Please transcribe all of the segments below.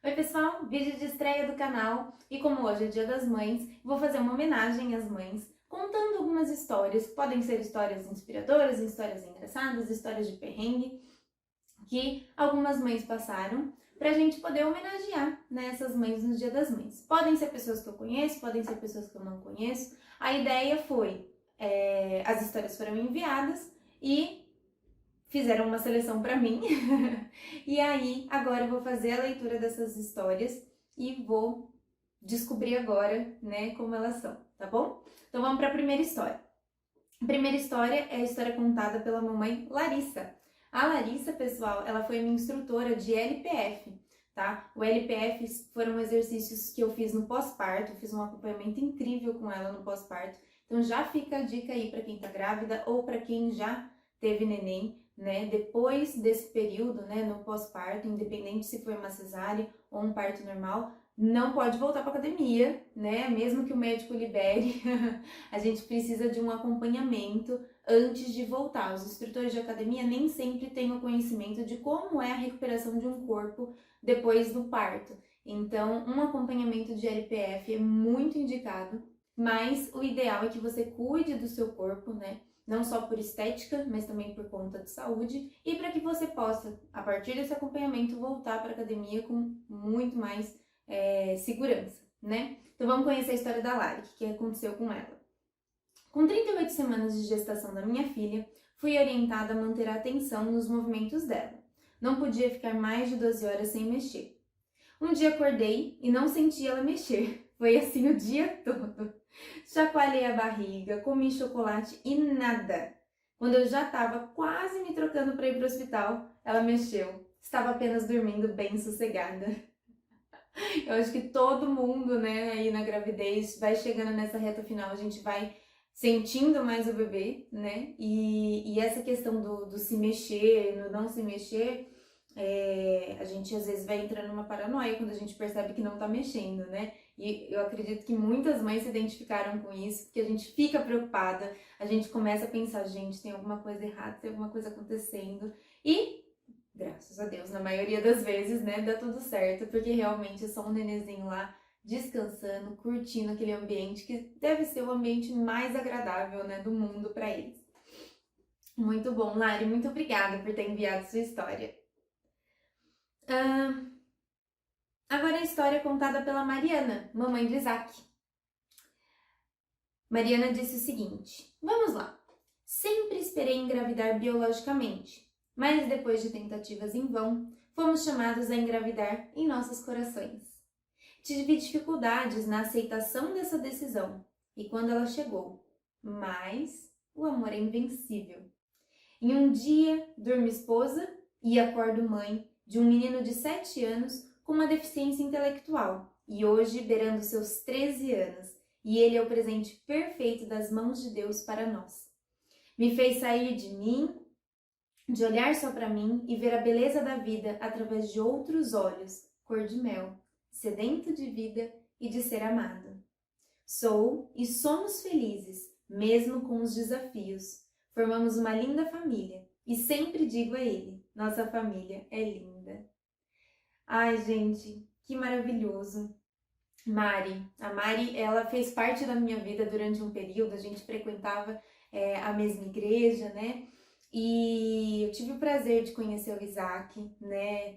Oi pessoal, vídeo de estreia do canal e como hoje é Dia das Mães, vou fazer uma homenagem às mães, contando algumas histórias, podem ser histórias inspiradoras, histórias engraçadas, histórias de perrengue, que algumas mães passaram, pra gente poder homenagear, né, essas mães no Dia das Mães. Podem ser pessoas que eu conheço, podem ser pessoas que eu não conheço. A ideia foi, as histórias foram enviadas e fizeram uma seleção para mim. E aí, agora eu vou fazer a leitura dessas histórias e vou descobrir agora, né, como elas são, tá bom? Então vamos para a primeira história. A primeira história é a história contada pela mamãe Larissa. A Larissa, pessoal, ela foi minha instrutora de LPF, tá? O LPF foram exercícios que eu fiz no pós-parto, fiz um acompanhamento incrível com ela no pós-parto. Então já fica a dica aí para quem tá grávida ou para quem já teve neném, né? Depois desse período, né, no pós-parto, independente se foi uma cesárea ou um parto normal, não pode voltar para academia, né? Mesmo que o médico libere, a gente precisa de um acompanhamento antes de voltar. Os instrutores de academia nem sempre têm o conhecimento de como é a recuperação de um corpo depois do parto. Então, um acompanhamento de LPF é muito indicado, mas o ideal é que você cuide do seu corpo, né? Não só por estética, mas também por conta de saúde e para que você possa, a partir desse acompanhamento, voltar para a academia com muito mais segurança, né? Então vamos conhecer a história da Lari, o que aconteceu com ela. Com 38 semanas de gestação da minha filha, fui orientada a manter a atenção nos movimentos dela. Não podia ficar mais de 12 horas sem mexer. Um dia acordei e não senti ela mexer. Foi assim o dia todo. Chacoalhei a barriga, comi chocolate e nada. Quando eu já estava quase me trocando para ir para o hospital, ela mexeu. Estava apenas dormindo bem sossegada. Eu acho que todo mundo, né, aí na gravidez, vai chegando nessa reta final, a gente vai sentindo mais o bebê, né? E essa questão do se mexer, no não se mexer, a gente às vezes vai entrando numa paranoia quando a gente percebe que não tá mexendo, né? E eu acredito que muitas mães se identificaram com isso, porque a gente fica preocupada, a gente começa a pensar, gente, tem alguma coisa errada, tem alguma coisa acontecendo. E graças a Deus, na maioria das vezes, né, dá tudo certo, porque realmente é só um nenenzinho lá descansando, curtindo aquele ambiente que deve ser o ambiente mais agradável, né, do mundo para eles. Muito bom, Lari, muito obrigada por ter enviado sua história. Agora a história é contada pela Mariana, mamãe de Isaac. Mariana disse o seguinte: vamos lá. Sempre esperei engravidar biologicamente, mas depois de tentativas em vão, fomos chamados a engravidar em nossos corações. Tive dificuldades na aceitação dessa decisão e quando ela chegou, mas o amor é invencível. Em um dia, durmo esposa e acordo mãe de um menino de 7 anos com uma deficiência intelectual e hoje beirando seus 13 anos, e ele é o presente perfeito das mãos de Deus para nós. Me fez sair de mim, de olhar só para mim e ver a beleza da vida através de outros olhos, cor de mel, sedento de vida e de ser amado. Sou e somos felizes, mesmo com os desafios. Formamos uma linda família e sempre digo a ele, nossa família é linda. Ai, gente, que maravilhoso. A Mari, ela fez parte da minha vida durante um período, a gente frequentava a mesma igreja, né? E eu tive o prazer de conhecer o Isaac, né?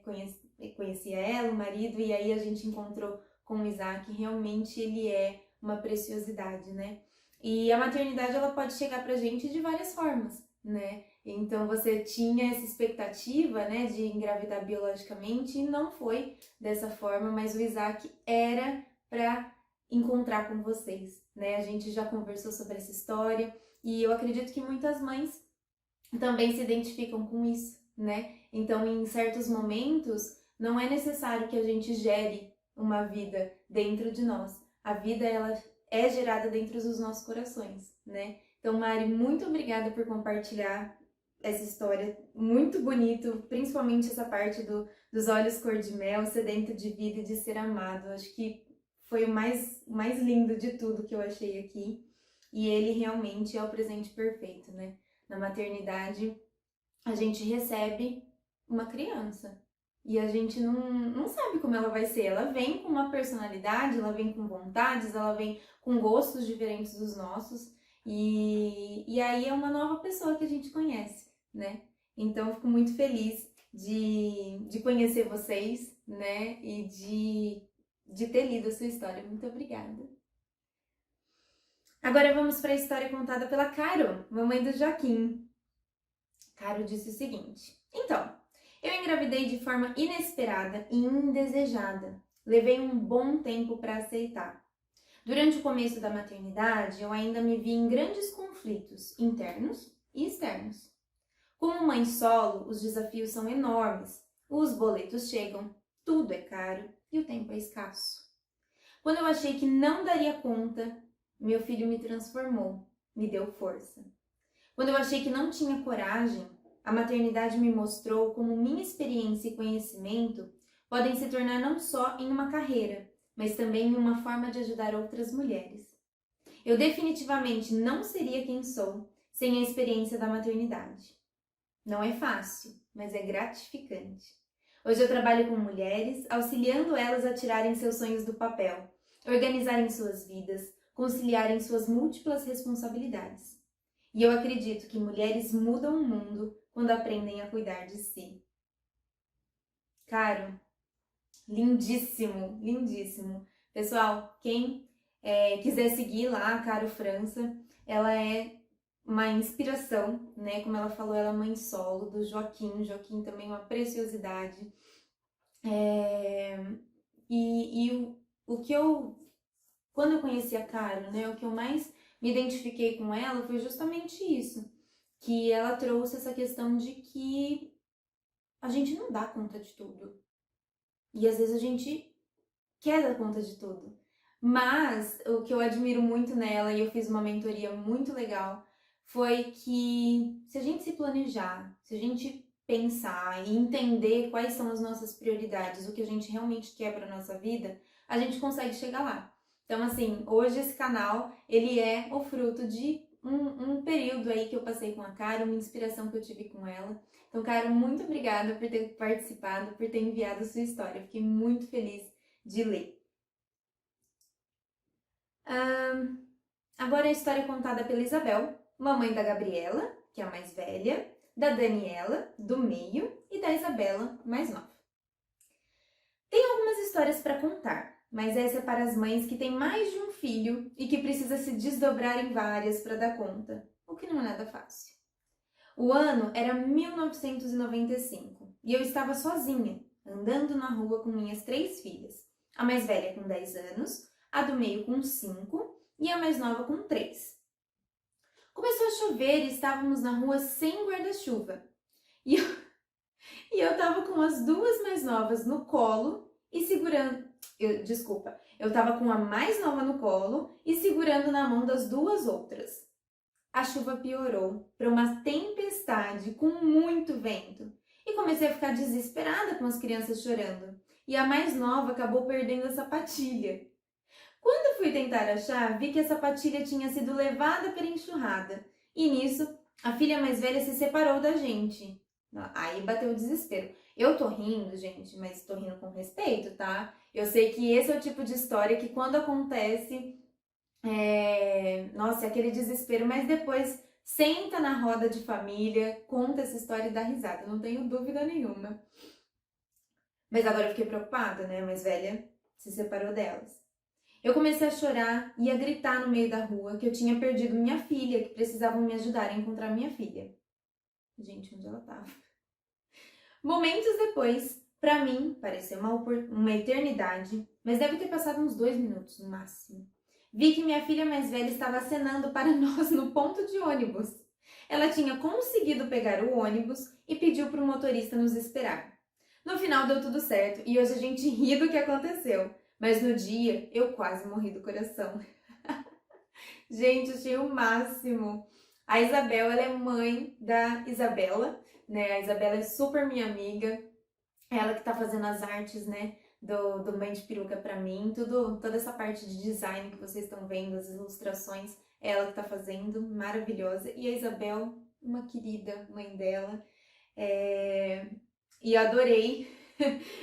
Conheci ela, o marido, e aí a gente encontrou com o Isaac. Realmente ele é uma preciosidade, né? E a maternidade, ela pode chegar pra gente de várias formas, né? Então você tinha essa expectativa, né, de engravidar biologicamente e não foi dessa forma, mas o Isaac era para encontrar com vocês, né? A gente já conversou sobre essa história e eu acredito que muitas mães também se identificam com isso, né? Então, em certos momentos, não é necessário que a gente gere uma vida dentro de nós. A vida, ela é gerada dentro dos nossos corações, né? Então, Mari, muito obrigada por compartilhar essa história, muito bonito, principalmente essa parte dos olhos cor de mel, sedento de vida e de ser amado. Acho que foi o mais lindo de tudo que eu achei aqui. E ele realmente é o presente perfeito, né? Na maternidade, a gente recebe uma criança. E a gente não sabe como ela vai ser. Ela vem com uma personalidade, ela vem com vontades, ela vem com gostos diferentes dos nossos. E aí é uma nova pessoa que a gente conhece, né? Então eu fico muito feliz de conhecer vocês, né? E de ter lido a sua história. Muito obrigada. Agora vamos para a história contada pela Caro, mamãe do Joaquim. Caro disse o seguinte: Então, eu engravidei de forma inesperada e indesejada. Levei um bom tempo para aceitar. Durante o começo da maternidade, eu ainda me vi em grandes conflitos internos e externos. Como mãe solo, os desafios são enormes, os boletos chegam, tudo é caro e o tempo é escasso. Quando eu achei que não daria conta, meu filho me transformou, me deu força. Quando eu achei que não tinha coragem, a maternidade me mostrou como minha experiência e conhecimento podem se tornar não só em uma carreira, mas também em uma forma de ajudar outras mulheres. Eu definitivamente não seria quem sou sem a experiência da maternidade. Não é fácil, mas é gratificante. Hoje eu trabalho com mulheres, auxiliando elas a tirarem seus sonhos do papel, organizarem suas vidas, conciliarem suas múltiplas responsabilidades. E eu acredito que mulheres mudam o mundo quando aprendem a cuidar de si. Caro, lindíssimo, lindíssimo. Pessoal, quem quiser seguir lá a Caro França, ela é uma inspiração, né? Como ela falou, ela é mãe solo do Joaquim. O Joaquim também é uma preciosidade. O que quando eu conheci a Caro, né? O que eu mais me identifiquei com ela foi justamente isso. Que ela trouxe essa questão de que a gente não dá conta de tudo. E às vezes a gente quer dar conta de tudo. Mas o que eu admiro muito nela, e eu fiz uma mentoria muito legal, foi que se a gente se planejar, se a gente pensar e entender quais são as nossas prioridades, o que a gente realmente quer para nossa vida, a gente consegue chegar lá. Então, assim, hoje esse canal, ele é o fruto de um período aí que eu passei com a Caro, uma inspiração que eu tive com ela. Então, Caro, muito obrigada por ter participado, por ter enviado a sua história. Eu fiquei muito feliz de ler. Agora a história é contada pela Isabel, mamãe da Gabriela, que é a mais velha, da Daniela, do meio, e da Isabela, mais nova. Tem algumas histórias para contar, mas essa é para as mães que têm mais de um filho e que precisa se desdobrar em várias para dar conta, o que não é nada fácil. O ano era 1995 e eu estava sozinha, andando na rua com minhas 3 filhas. A mais velha com 10 anos, a do meio com 5 e a mais nova com 3. Começou a chover e estávamos na rua sem guarda-chuva. E eu estava com as 2 mais novas no colo e segurando... Eu estava com a mais nova no colo e segurando na mão das 2 outras. A chuva piorou para uma tempestade com muito vento e comecei a ficar desesperada com as crianças chorando. E a mais nova acabou perdendo a sapatilha. Quando fui tentar achar, vi que a sapatilha tinha sido levada pela enxurrada. E nisso, a filha mais velha se separou da gente. Aí bateu o desespero. Eu tô rindo, gente, mas tô rindo com respeito, tá? Eu sei que esse é o tipo de história que quando acontece... Nossa, é aquele desespero, mas depois senta na roda de família, conta essa história e dá risada, não tenho dúvida nenhuma. Mas agora eu fiquei preocupada, né? A mais velha se separou delas. Eu comecei a chorar e a gritar no meio da rua que eu tinha perdido minha filha, que precisavam me ajudar a encontrar minha filha. Gente, onde ela estava? Momentos depois, pra mim, pareceu uma eternidade, mas deve ter passado uns 2 minutos no máximo. Vi que minha filha mais velha estava acenando para nós no ponto de ônibus. Ela tinha conseguido pegar o ônibus e pediu para o motorista nos esperar. No final deu tudo certo e hoje a gente ri do que aconteceu, mas no dia eu quase morri do coração. Gente, achei o máximo. A Isabel, ela é mãe da Isabela, né? A Isabela é super minha amiga, ela que tá fazendo as artes, né? Do Mãe de Peruca pra mim, toda essa parte de design que vocês estão vendo, as ilustrações, é ela que tá fazendo, maravilhosa. E a Isabel, uma querida mãe dela. E adorei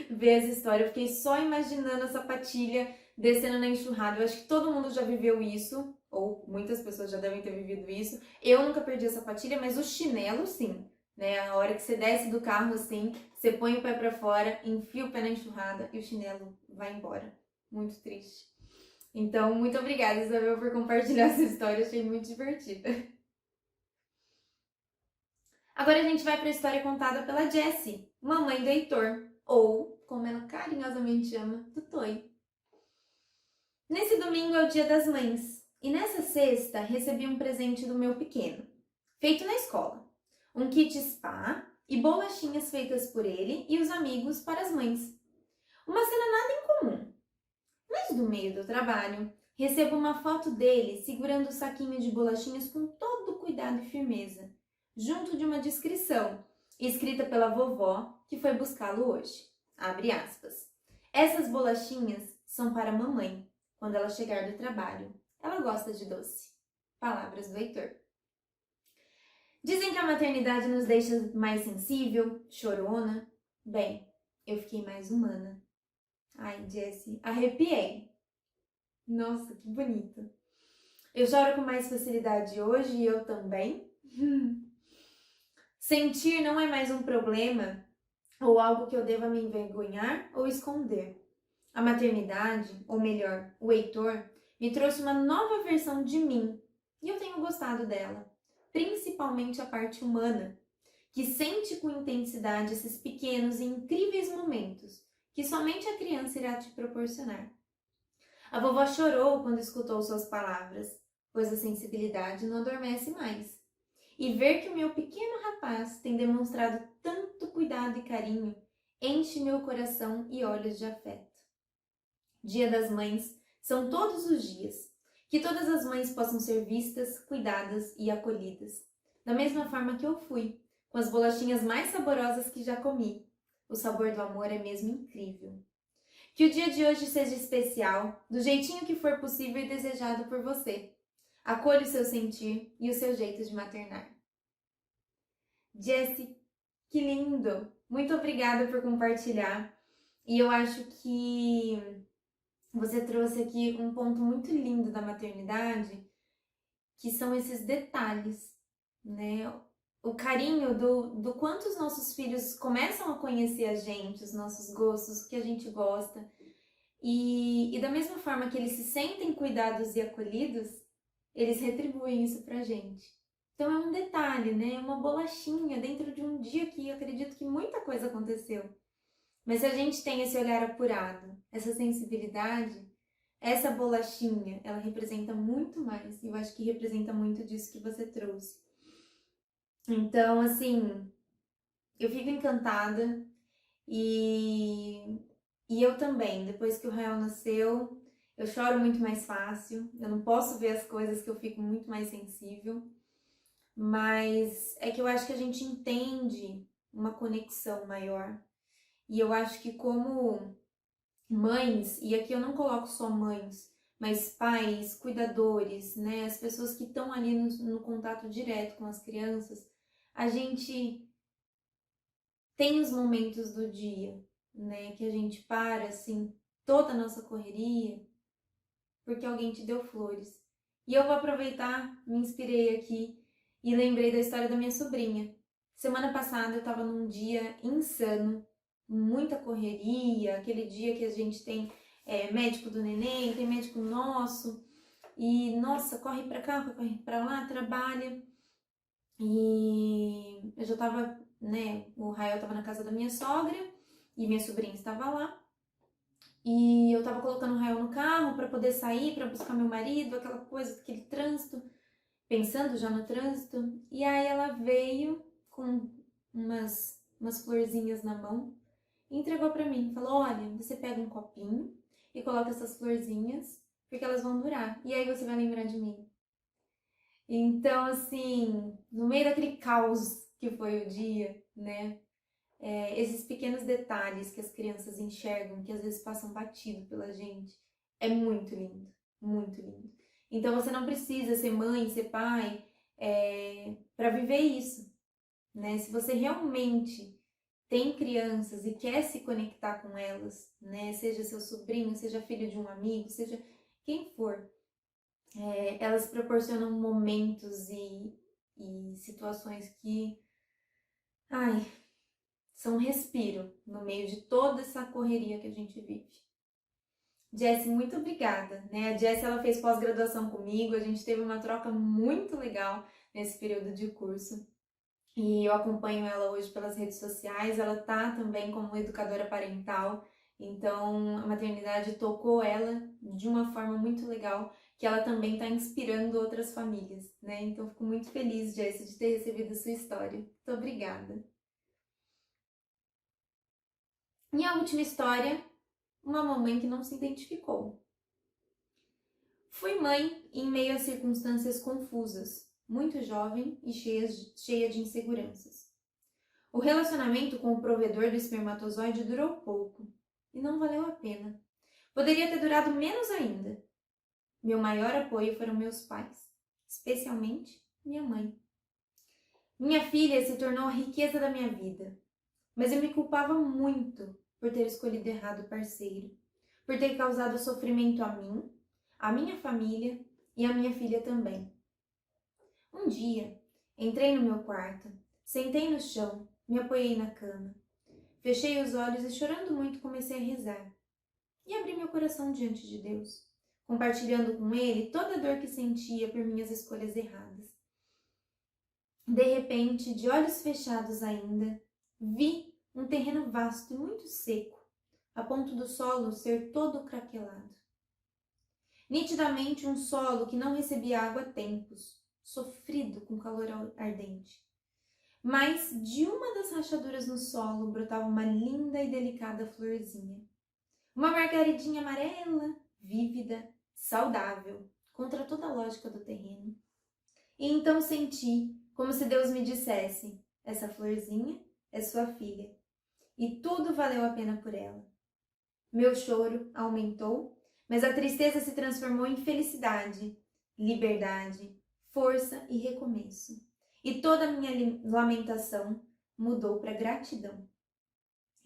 ver essa história. Eu fiquei só imaginando a sapatilha descendo na enxurrada. Eu acho que todo mundo já viveu isso, ou muitas pessoas já devem ter vivido isso. Eu nunca perdi a sapatilha, mas o chinelo sim, né? A hora que você desce do carro assim, você põe o pé pra fora, enfia o pé na enxurrada e o chinelo vai embora. Muito triste. Então, muito obrigada, Isabel, por compartilhar essa história. Achei muito divertida. Agora a gente vai para a história contada pela Jessie, mamãe do Heitor, ou, como ela carinhosamente chama, do Toy. Nesse domingo é o Dia das Mães, e nessa sexta recebi um presente do meu pequeno, feito na escola. Um kit spa e bolachinhas feitas por ele e os amigos para as mães. Uma cena nada incomum. Mas no meio do trabalho, recebo uma foto dele segurando o saquinho de bolachinhas com todo cuidado e firmeza, junto de uma descrição, escrita pela vovó que foi buscá-lo hoje. Abre aspas. Essas bolachinhas são para a mamãe, quando ela chegar do trabalho. Ela gosta de doce. Palavras do Heitor. Dizem que a maternidade nos deixa mais sensível, chorona. Bem, eu fiquei mais humana. Ai, Jessie, arrepiei. Nossa, que bonito. Eu choro com mais facilidade hoje e eu também. Sentir não é mais um problema ou algo que eu deva me envergonhar ou esconder. A maternidade, ou melhor, o Heitor, me trouxe uma nova versão de mim e eu tenho gostado dela, principalmente a parte humana, que sente com intensidade esses pequenos e incríveis momentos que somente a criança irá te proporcionar. A vovó chorou quando escutou suas palavras, pois a sensibilidade não adormece mais. E ver que o meu pequeno rapaz tem demonstrado tanto cuidado e carinho enche meu coração e olhos de afeto. Dia das Mães são todos os dias. Que todas as mães possam ser vistas, cuidadas e acolhidas. Da mesma forma que eu fui, com as bolachinhas mais saborosas que já comi. O sabor do amor é mesmo incrível. Que o dia de hoje seja especial, do jeitinho que for possível e desejado por você. Acolha o seu sentir e o seu jeito de maternar. Jessie, que lindo! Muito obrigada por compartilhar. E eu acho que você trouxe aqui um ponto muito lindo da maternidade, que são esses detalhes, né? O carinho do quanto os nossos filhos começam a conhecer a gente, os nossos gostos, o que a gente gosta. E da mesma forma que eles se sentem cuidados e acolhidos, eles retribuem isso pra gente. Então é um detalhe, né? Uma bolachinha dentro de um dia que eu acredito que muita coisa aconteceu. Mas se a gente tem esse olhar apurado, essa sensibilidade, essa bolachinha, ela representa muito mais. E eu acho que representa muito disso que você trouxe. Então, assim, eu fico encantada e eu também, depois que o Rael nasceu, eu choro muito mais fácil, eu não posso ver as coisas que eu fico muito mais sensível, mas é que eu acho que a gente entende uma conexão maior. E eu acho que como mães, e aqui eu não coloco só mães, mas pais, cuidadores, né, as pessoas que estão ali no contato direto com as crianças, a gente tem os momentos do dia, né, que a gente para, assim, toda a nossa correria, porque alguém te deu flores. E eu vou aproveitar, me inspirei aqui e lembrei da história da minha sobrinha. Semana passada eu tava num dia insano, muita correria, aquele dia que a gente tem médico do neném, tem médico nosso, e nossa, corre pra cá, corre pra lá, trabalha. E eu já tava, né, o Rael tava na casa da minha sogra e minha sobrinha estava lá. E eu tava colocando o Rael no carro para poder sair, para buscar meu marido, aquela coisa, aquele trânsito, pensando já no trânsito. E aí ela veio com umas florzinhas na mão e entregou para mim. Falou: olha, você pega um copinho e coloca essas florzinhas, porque elas vão durar. E aí você vai lembrar de mim. Então, assim, no meio daquele caos que foi o dia, né? Esses pequenos detalhes que as crianças enxergam, que às vezes passam batido pela gente, é muito lindo, muito lindo. Então você não precisa ser mãe, ser pai, para viver isso, né? Se você realmente tem crianças e quer se conectar com elas, né? Seja seu sobrinho, seja filho de um amigo, seja quem for, elas proporcionam momentos e situações que, ai, são um respiro no meio de toda essa correria que a gente vive. Jessie, muito obrigada, né? A Jessie, ela fez pós-graduação comigo, a gente teve uma troca muito legal nesse período de curso. E eu acompanho ela hoje pelas redes sociais, ela tá também como educadora parental, então a maternidade tocou ela de uma forma muito legal, que ela também está inspirando outras famílias, né? Então fico muito feliz, Jessie, de ter recebido a sua história. Muito obrigada. E a última história, uma mamãe que não se identificou. Fui mãe em meio a circunstâncias confusas, muito jovem e cheia de inseguranças. O relacionamento com o provedor do espermatozoide durou pouco e não valeu a pena. Poderia ter durado menos ainda. Meu maior apoio foram meus pais, especialmente minha mãe. Minha filha se tornou a riqueza da minha vida, mas eu me culpava muito por ter escolhido errado o parceiro, por ter causado sofrimento a mim, a minha família e a minha filha também. Um dia, entrei no meu quarto, sentei no chão, me apoiei na cama. Fechei os olhos e, chorando muito, comecei a rezar. E abri meu coração diante de Deus, compartilhando com Ele toda a dor que sentia por minhas escolhas erradas. De repente, de olhos fechados ainda, vi um terreno vasto e muito seco, a ponto do solo ser todo craquelado. Nitidamente um solo que não recebia água há tempos, sofrido com calor ardente. Mas de uma das rachaduras no solo brotava uma linda e delicada florzinha. Uma margaridinha amarela, vívida, saudável, contra toda a lógica do terreno. E então senti como se Deus me dissesse: essa florzinha é sua filha, e tudo valeu a pena por ela. Meu choro aumentou, mas a tristeza se transformou em felicidade, liberdade, força e recomeço. E toda a minha lamentação mudou para gratidão.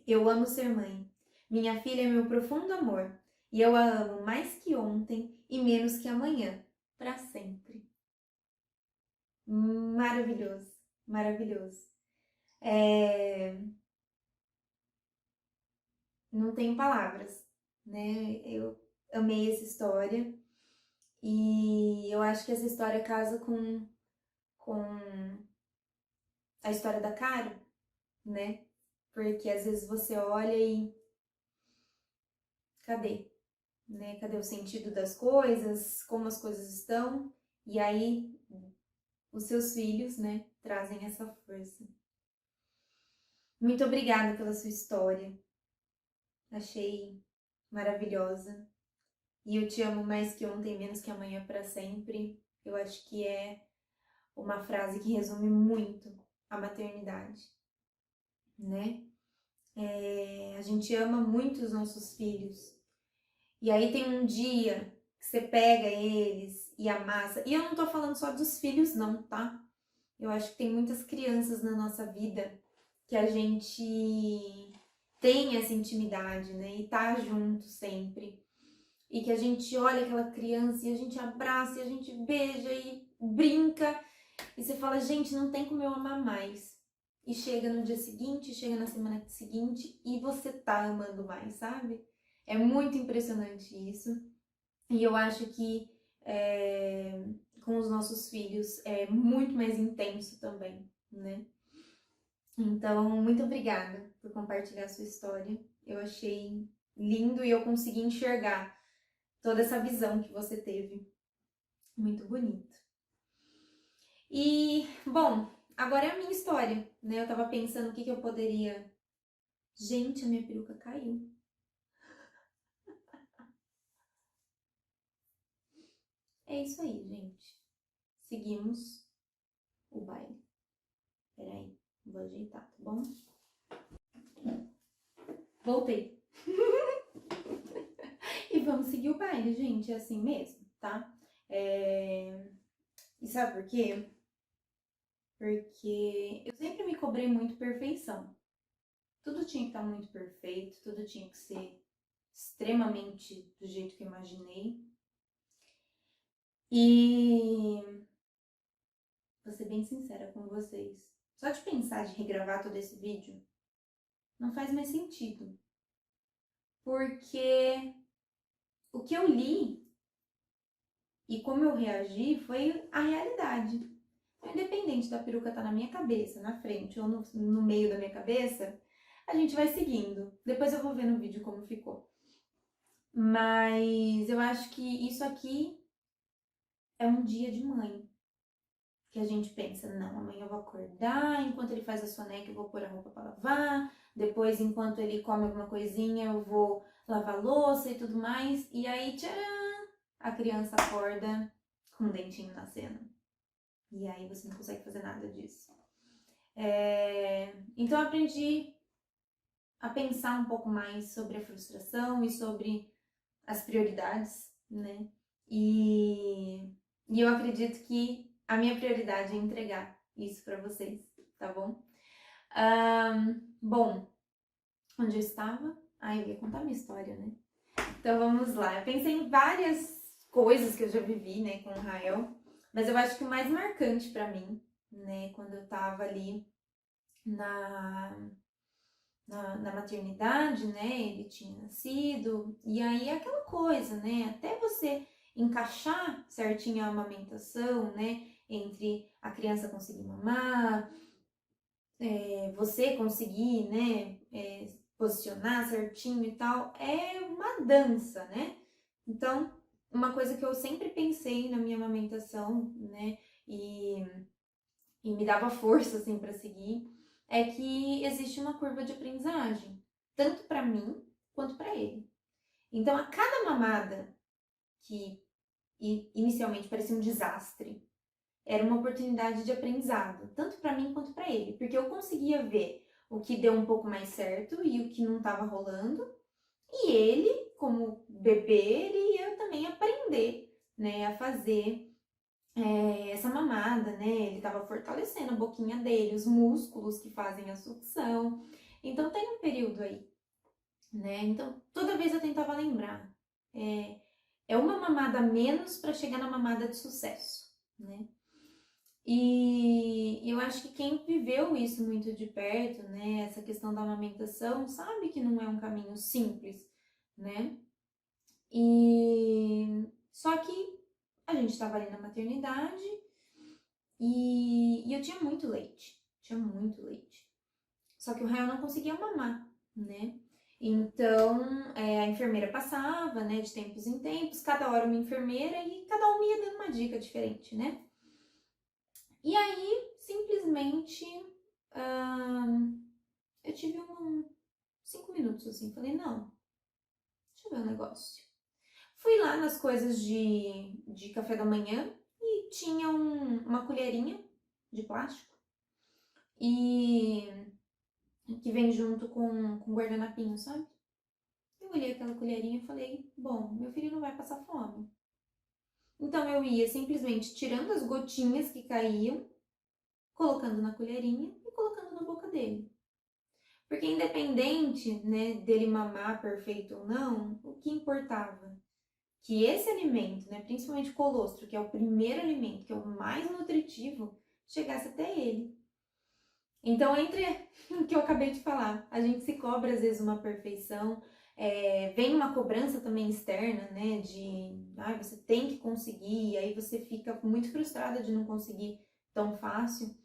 Eu amo ser mãe. Minha filha é meu profundo amor, e eu a amo mais que ontem e menos que amanhã, para sempre. Maravilhoso, maravilhoso. Não tenho palavras, né? Eu amei essa história e eu acho que essa história casa com a história da Caro, né? Porque às vezes você olha e cadê? Né? Cadê o sentido das coisas? Como as coisas estão? E aí os seus filhos, né, trazem essa força. Muito obrigada pela sua história. Achei maravilhosa. E eu te amo mais que ontem, menos que amanhã, para sempre. Eu acho que é uma frase que resume muito a maternidade, né? A gente ama muito os nossos filhos. E aí tem um dia que você pega eles e amassa. E eu não tô falando só dos filhos, não, tá? Eu acho que tem muitas crianças na nossa vida que a gente tem essa intimidade, né? E tá junto sempre. E que a gente olha aquela criança e a gente abraça e a gente beija e brinca. E você fala, gente, não tem como eu amar mais. E chega no dia seguinte, chega na semana seguinte e você tá amando mais, sabe? É muito impressionante isso. E eu acho que com os nossos filhos é muito mais intenso também, né? Então, muito obrigada por compartilhar a sua história. Eu achei lindo e eu consegui enxergar toda essa visão que você teve. Muito bonito. E, bom, agora é a minha história, né? Eu tava pensando o que eu poderia... Gente, a minha peruca caiu. É isso aí, gente. Seguimos o baile. Peraí, vou ajeitar, tá bom? Voltei. E vamos seguir o baile, gente. É assim mesmo, tá? E sabe por quê? Porque eu sempre me cobrei muito perfeição. Tudo tinha que estar muito perfeito, tudo tinha que ser extremamente do jeito que eu imaginei. E vou ser bem sincera com vocês. Só de pensar de regravar todo esse vídeo não faz mais sentido. Porque o que eu li e como eu reagi foi a realidade. Então, independente da peruca estar na minha cabeça, na frente ou no meio da minha cabeça, a gente vai seguindo. Depois eu vou ver no vídeo como ficou. Mas eu acho que isso aqui é um dia de mãe. Que a gente pensa, não, amanhã eu vou acordar, enquanto ele faz a soneca eu vou pôr a roupa para lavar, depois enquanto ele come alguma coisinha eu vou lavar a louça e tudo mais, e aí, tcharam, a criança acorda com um dentinho nascendo. E aí você não consegue fazer nada disso. Então eu aprendi a pensar um pouco mais sobre a frustração e sobre as prioridades, né? E eu acredito que a minha prioridade é entregar isso para vocês, tá bom? Bom, onde eu estava? Eu ia contar minha história, né? Então vamos lá. Eu pensei em várias coisas que eu já vivi, né, com o Rael, mas eu acho que o mais marcante para mim, né, quando eu tava ali na maternidade, né? Ele tinha nascido, e aí aquela coisa, né? Até você encaixar certinho a amamentação, né? Entre a criança conseguir mamar, você conseguir, né? Posicionar certinho e tal, é uma dança, né? Então, uma coisa que eu sempre pensei na minha amamentação, né? E me dava força, assim, para seguir, é que existe uma curva de aprendizagem, tanto para mim quanto para ele. Então, a cada mamada que inicialmente parecia um desastre, era uma oportunidade de aprendizado, tanto para mim quanto para ele, porque eu conseguia ver o que deu um pouco mais certo e o que não estava rolando, e ele, como bebê, ele ia também aprender, né, a fazer essa mamada, né? Ele tava fortalecendo a boquinha dele, os músculos que fazem a sucção. Então tem um período aí, né? Então toda vez eu tentava lembrar. É uma mamada a menos para chegar na mamada de sucesso, né? E eu acho que quem viveu isso muito de perto, né? Essa questão da amamentação, sabe que não é um caminho simples, né? E só que a gente estava ali na maternidade. E eu tinha muito leite, Só que o Rael não conseguia mamar, né? Então, a enfermeira passava, né, de tempos em tempos, cada hora uma enfermeira e cada uma ia dando uma dica diferente, né? E aí, simplesmente, eu tive 5 minutos assim, falei, não, deixa eu ver um negócio. Fui lá nas coisas de café da manhã e tinha uma colherinha de plástico e que vem junto com guardanapinho, sabe? Eu olhei aquela colherinha e falei, bom, meu filho não vai passar fome. Então eu ia simplesmente tirando as gotinhas que caíam, colocando na colherinha e colocando na boca dele. Porque independente, né, dele mamar perfeito ou não, o que importava? Que esse alimento, né, principalmente o colostro, que é o primeiro alimento, que é o mais nutritivo, chegasse até ele. Então, entre o que eu acabei de falar, a gente se cobra às vezes uma perfeição, vem uma cobrança também externa, né, de você tem que conseguir, e aí você fica muito frustrada de não conseguir tão fácil.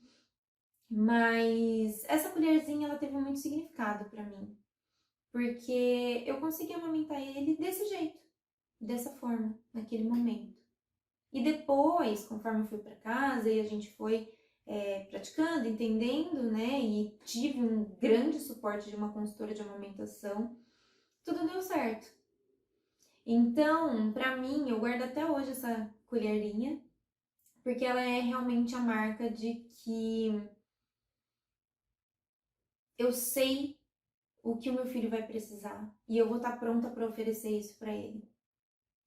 Mas essa colherzinha, ela teve muito significado para mim, porque eu consegui amamentar ele desse jeito, dessa forma, naquele momento. E depois, conforme eu fui para casa e a gente foi praticando, entendendo, né? E tive um grande suporte de uma consultora de amamentação, tudo deu certo. Então, para mim, eu guardo até hoje essa colherinha, porque ela é realmente a marca de que eu sei o que o meu filho vai precisar e eu vou estar pronta para oferecer isso para ele,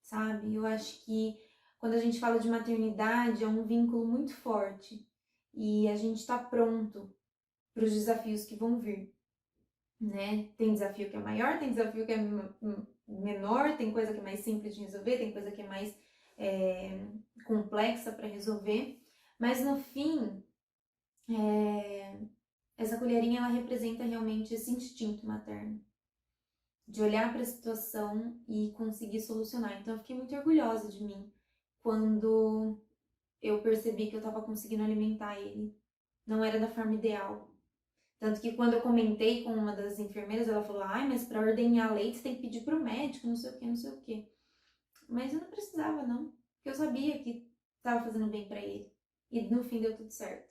sabe? Eu acho que quando a gente fala de maternidade é um vínculo muito forte e a gente está pronto para os desafios que vão vir. né? Tem desafio que é maior, tem desafio que é menor, tem coisa que é mais simples de resolver, tem coisa que é mais complexa para resolver. Mas no fim, essa colherinha ela representa realmente esse instinto materno de olhar para a situação e conseguir solucionar. Então eu fiquei muito orgulhosa de mim quando eu percebi que eu estava conseguindo alimentar ele. Não era da forma ideal. Tanto que quando eu comentei com uma das enfermeiras, ela falou: ai, mas para ordenhar leite você tem que pedir pro médico, não sei o que, não sei o que. Mas eu não precisava, não. Porque eu sabia que estava fazendo bem para ele. E no fim deu tudo certo.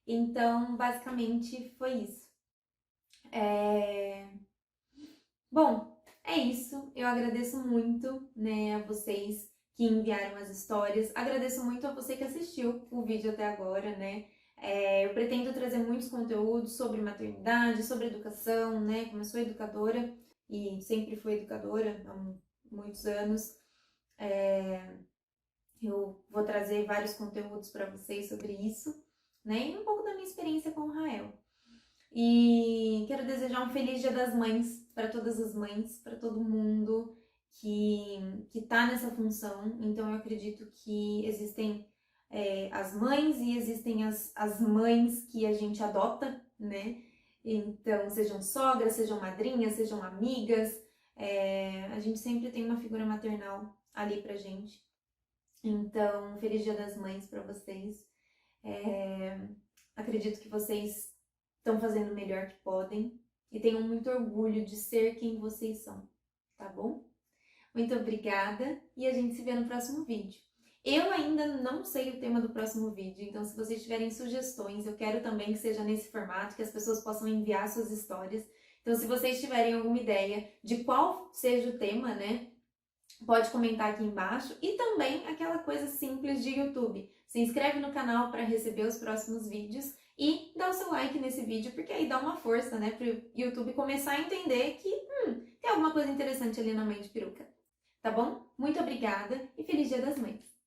Então, basicamente, foi isso. Bom, é isso. Eu agradeço muito, né, a vocês que enviaram as histórias. Agradeço muito a você que assistiu o vídeo até agora, né? Eu pretendo trazer muitos conteúdos sobre maternidade, sobre educação, né? Como eu sou educadora e sempre fui educadora há muitos anos, eu vou trazer vários conteúdos para vocês sobre isso, né? E um pouco da minha experiência com o Rael. E quero desejar um feliz Dia das Mães para todas as mães, para todo mundo que tá nessa função. Então eu acredito que existem as mães e existem as mães que a gente adota, né? Então, sejam sogras, sejam madrinhas, sejam amigas, a gente sempre tem uma figura maternal ali pra gente. Então, feliz Dia das Mães para vocês. Acredito que vocês estão fazendo o melhor que podem e tenham muito orgulho de ser quem vocês são, tá bom? Muito obrigada e a gente se vê no próximo vídeo. Eu ainda não sei o tema do próximo vídeo, então se vocês tiverem sugestões, eu quero também que seja nesse formato, que as pessoas possam enviar suas histórias. Então se vocês tiverem alguma ideia de qual seja o tema, né, pode comentar aqui embaixo. E também aquela coisa simples de YouTube. Se inscreve no canal para receber os próximos vídeos e dá o seu like nesse vídeo, porque aí dá uma força, né, pro YouTube começar a entender que tem alguma coisa interessante ali na mãe de peruca. Tá bom? Muito obrigada e feliz Dia das Mães!